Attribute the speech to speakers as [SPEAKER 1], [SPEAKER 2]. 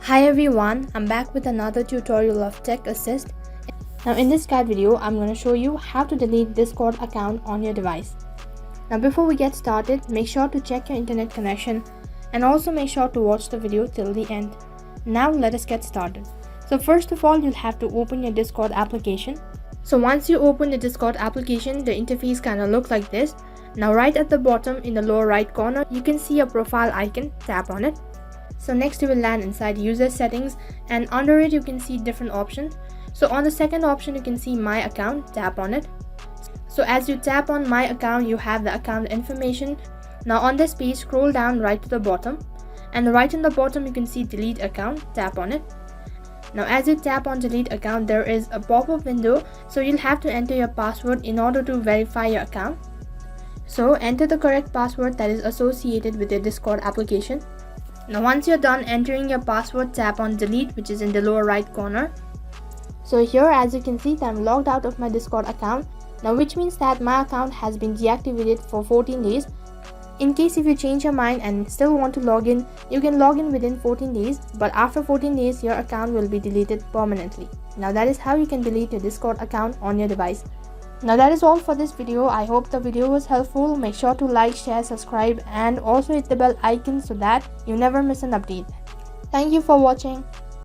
[SPEAKER 1] Hi everyone, I'm back with another tutorial of Tech Assist. Now in this guide video, I'm going to show you how to delete Discord account on your device. Now before we get started, make sure to check your internet connection and also make sure to watch the video till the end. Now let us get started. So first of all, you'll have to open your Discord application. So once you open the Discord application, the interface kind of looks like this. Now right at the bottom in the lower right corner, you can see a profile icon. Tap on it. So next you will land inside user settings, and under it you can see different options. So on the second option you can see my account. Tap on it. So as you tap on my account, you have the account information. Now on this page, scroll down right to the bottom, and right in the bottom you can see delete account. Tap on it. Now as you tap on delete account, there is a pop-up window, so you'll have to enter your password in order to verify your account. So enter the correct password that is associated with your Discord application. Now once you're done entering your password, tap on delete, which is in the lower right corner. So here as you can see, I'm logged out of my Discord account, now which means that my account has been deactivated for 14 days. In case if you change your mind and still want to log in, you can log in within 14 days, but after 14 days your account will be deleted permanently. Now that is how you can delete your Discord account on your device. Now that is all for this video. I hope the video was helpful. Make sure to like, share, subscribe and also hit the bell icon so that you never miss an update. Thank you for watching.